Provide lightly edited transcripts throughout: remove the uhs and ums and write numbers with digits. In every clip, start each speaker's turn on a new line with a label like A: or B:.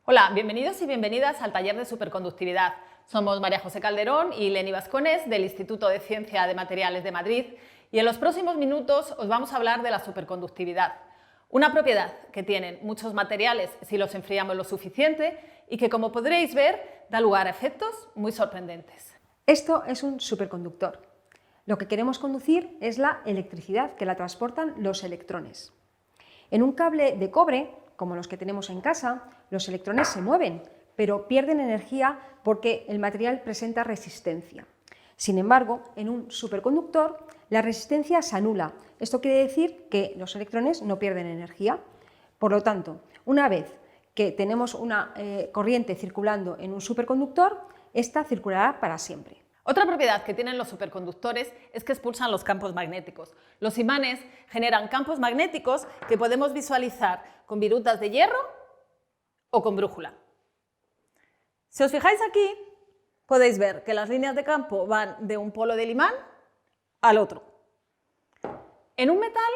A: Hola, bienvenidos y bienvenidas al taller de superconductividad. Somos María José Calderón y Leni Vascones del Instituto de Ciencia de Materiales de Madrid y en los próximos minutos os vamos a hablar de la superconductividad, una propiedad que tienen muchos materiales si los enfriamos lo suficiente y que, como podréis ver, da lugar a efectos muy sorprendentes.
B: Esto es un superconductor. Lo que queremos conducir es la electricidad que la transportan los electrones. En un cable de cobre, como los que tenemos en casa, los electrones se mueven, pero pierden energía porque el material presenta resistencia. Sin embargo, en un superconductor, la resistencia se anula. Esto quiere decir que los electrones no pierden energía. Por lo tanto, una vez que tenemos una corriente circulando en un superconductor, esta circulará para siempre.
A: Otra propiedad que tienen los superconductores es que expulsan los campos magnéticos. Los imanes generan campos magnéticos que podemos visualizar con virutas de hierro o con brújula. Si os fijáis aquí, podéis ver que las líneas de campo van de un polo del imán al otro. En un metal,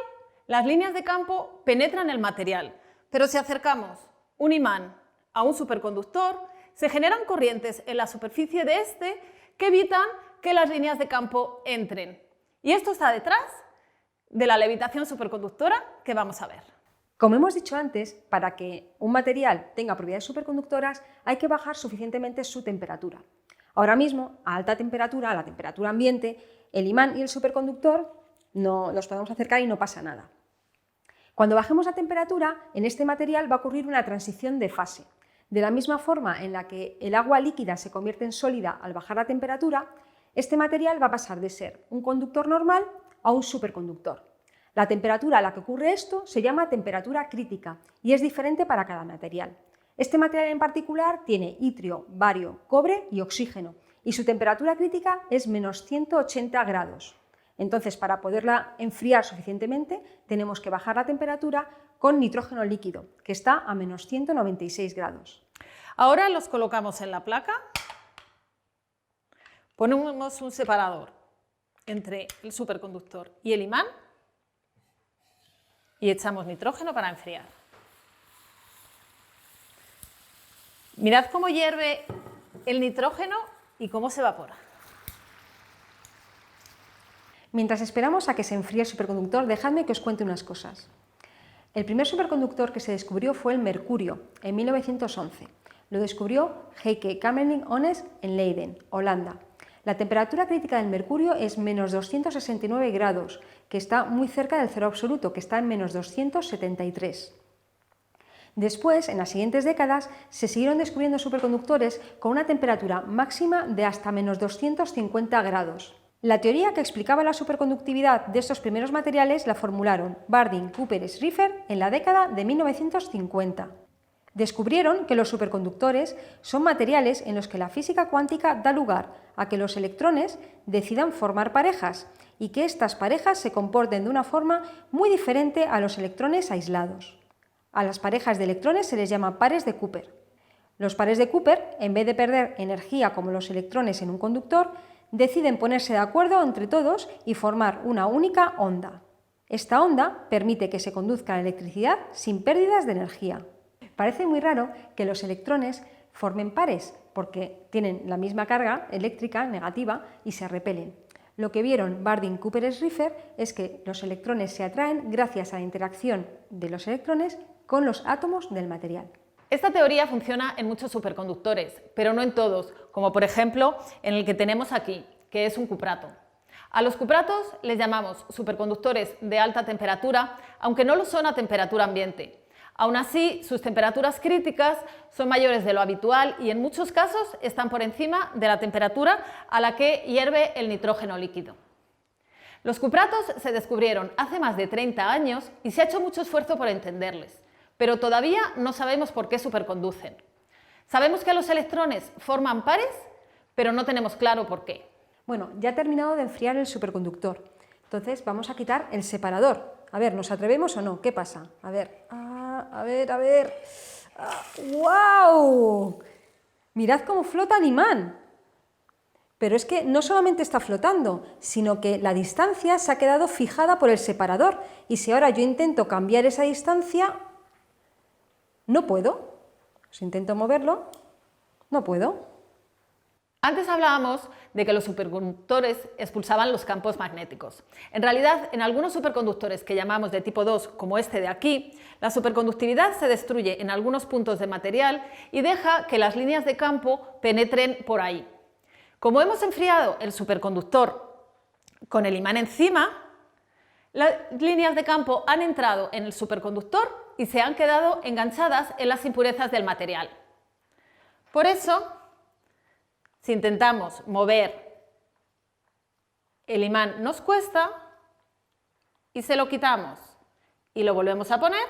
A: las líneas de campo penetran el material, pero si acercamos un imán a un superconductor, se generan corrientes en la superficie de este que evitan que las líneas de campo entren. Y esto está detrás de la levitación superconductora que vamos a ver.
B: Como hemos dicho antes, para que un material tenga propiedades superconductoras hay que bajar suficientemente su temperatura. Ahora mismo, a alta temperatura, a la temperatura ambiente, el imán y el superconductor no los podemos acercar y no pasa nada. Cuando bajemos la temperatura, en este material va a ocurrir una transición de fase. De la misma forma en la que el agua líquida se convierte en sólida al bajar la temperatura, este material va a pasar de ser un conductor normal a un superconductor. La temperatura a la que ocurre esto se llama temperatura crítica y es diferente para cada material. Este material en particular tiene itrio, bario, cobre y oxígeno y su temperatura crítica es menos 180 grados. Entonces, para poderla enfriar suficientemente, tenemos que bajar la temperatura con nitrógeno líquido, que está a menos 196 grados.
A: Ahora los colocamos en la placa, ponemos un separador entre el superconductor y el imán y echamos nitrógeno para enfriar. Mirad cómo hierve el nitrógeno y cómo se evapora.
B: Mientras esperamos a que se enfríe el superconductor, dejadme que os cuente unas cosas. El primer superconductor que se descubrió fue el mercurio, en 1911. Lo descubrió Heike Kamerlingh-Onnes en Leiden, Holanda. La temperatura crítica del mercurio es menos 269 grados, que está muy cerca del cero absoluto, que está en menos 273. Después, en las siguientes décadas, se siguieron descubriendo superconductores con una temperatura máxima de hasta menos 250 grados. La teoría que explicaba la superconductividad de estos primeros materiales la formularon Bardeen, Cooper y Schrieffer en la década de 1950. Descubrieron que los superconductores son materiales en los que la física cuántica da lugar a que los electrones decidan formar parejas y que estas parejas se comporten de una forma muy diferente a los electrones aislados. A las parejas de electrones se les llama pares de Cooper. Los pares de Cooper, en vez de perder energía como los electrones en un conductor, deciden ponerse de acuerdo entre todos y formar una única onda. Esta onda permite que se conduzca la electricidad sin pérdidas de energía. Parece muy raro que los electrones formen pares porque tienen la misma carga eléctrica negativa y se repelen. Lo que vieron Bardeen, Cooper y Schrieffer es que los electrones se atraen gracias a la interacción de los electrones con los átomos del material.
A: Esta teoría funciona en muchos superconductores, pero no en todos, como por ejemplo en el que tenemos aquí, que es un cuprato. A los cupratos les llamamos superconductores de alta temperatura, aunque no lo son a temperatura ambiente. Aún así, sus temperaturas críticas son mayores de lo habitual y en muchos casos están por encima de la temperatura a la que hierve el nitrógeno líquido. Los cupratos se descubrieron hace más de 30 años y se ha hecho mucho esfuerzo por entenderles, pero todavía no sabemos por qué superconducen. Sabemos que los electrones forman pares, pero no tenemos claro por qué.
B: Bueno, ya ha terminado de enfriar el superconductor, entonces vamos a quitar el separador. A ver, ¿nos atrevemos o no? ¿Qué pasa? A ver, ¡Wow! Mirad cómo flota el imán. Pero es que no solamente está flotando, sino que la distancia se ha quedado fijada por el separador y si ahora yo intento cambiar esa distancia, no puedo. O Si intento moverlo, no puedo.
A: Antes hablábamos de que los superconductores expulsaban los campos magnéticos. En realidad, en algunos superconductores que llamamos de tipo 2, como este de aquí, la superconductividad se destruye en algunos puntos de material y deja que las líneas de campo penetren por ahí. Como hemos enfriado el superconductor con el imán encima, las líneas de campo han entrado en el superconductor y se han quedado enganchadas en las impurezas del material. Por eso, si intentamos mover el imán nos cuesta y se lo quitamos y lo volvemos a poner,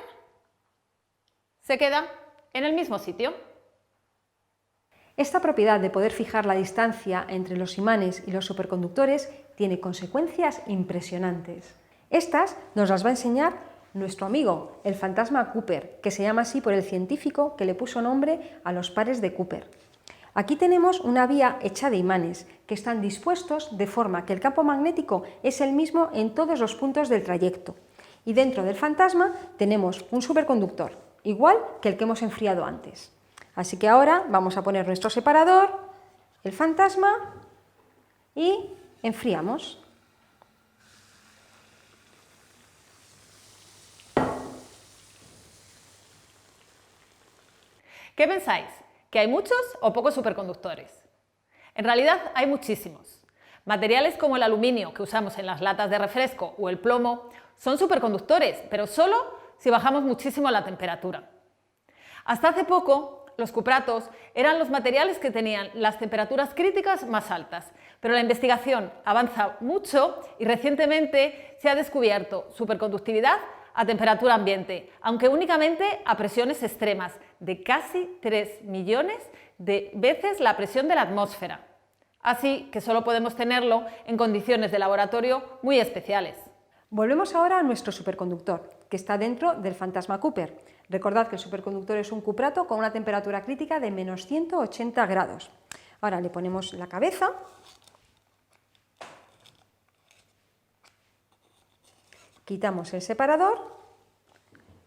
A: se queda en el mismo sitio.
B: Esta propiedad de poder fijar la distancia entre los imanes y los superconductores tiene consecuencias impresionantes. Estas nos las va a enseñar nuestro amigo, el fantasma Cooper, que se llama así por el científico que le puso nombre a los pares de Cooper. Aquí tenemos una vía hecha de imanes que están dispuestos de forma que el campo magnético es el mismo en todos los puntos del trayecto. Y dentro del fantasma tenemos un superconductor, igual que el que hemos enfriado antes. Así que ahora vamos a poner nuestro separador, el fantasma y enfriamos.
A: ¿Qué pensáis? ¿Que hay muchos o pocos superconductores? En realidad hay muchísimos. Materiales como el aluminio que usamos en las latas de refresco o el plomo son superconductores, pero solo si bajamos muchísimo la temperatura. Hasta hace poco, los cupratos eran los materiales que tenían las temperaturas críticas más altas, pero la investigación avanza mucho y recientemente se ha descubierto superconductividad a temperatura ambiente, aunque únicamente a presiones extremas, de casi 3 millones de veces la presión de la atmósfera. Así que solo podemos tenerlo en condiciones de laboratorio muy especiales.
B: Volvemos ahora a nuestro superconductor, que está dentro del fantasma Cooper. Recordad que el superconductor es un cuprato con una temperatura crítica de menos 180 grados. Ahora le ponemos la cabeza. Quitamos el separador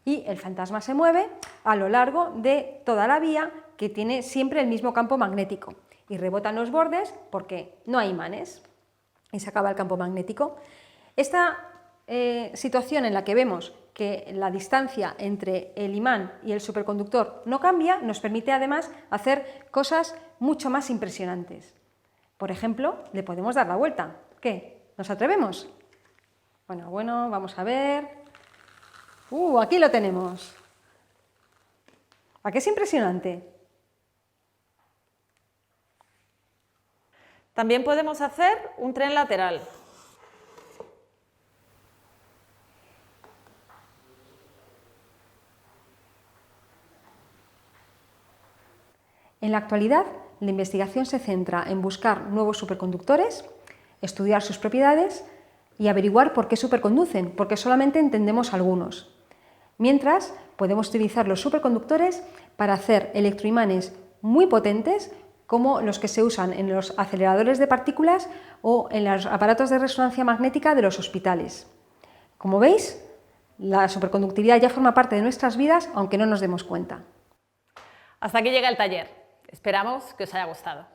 B: y el fantasma se mueve a lo largo de toda la vía que tiene siempre el mismo campo magnético y rebotan los bordes porque no hay imanes y se acaba el campo magnético. Esta situación en la que vemos que la distancia entre el imán y el superconductor no cambia nos permite además hacer cosas mucho más impresionantes. Por ejemplo, le podemos dar la vuelta. ¿Qué? ¿Nos atrevemos? Bueno, vamos a ver. Aquí lo tenemos. ¿A qué es impresionante?
A: También podemos hacer un tren lateral.
B: En la actualidad, la investigación se centra en buscar nuevos superconductores, estudiar sus propiedades y averiguar por qué superconducen, porque solamente entendemos algunos. Mientras, podemos utilizar los superconductores para hacer electroimanes muy potentes, como los que se usan en los aceleradores de partículas o en los aparatos de resonancia magnética de los hospitales. Como veis, la superconductividad ya forma parte de nuestras vidas, aunque no nos demos cuenta.
A: Hasta aquí llega el taller. Esperamos que os haya gustado.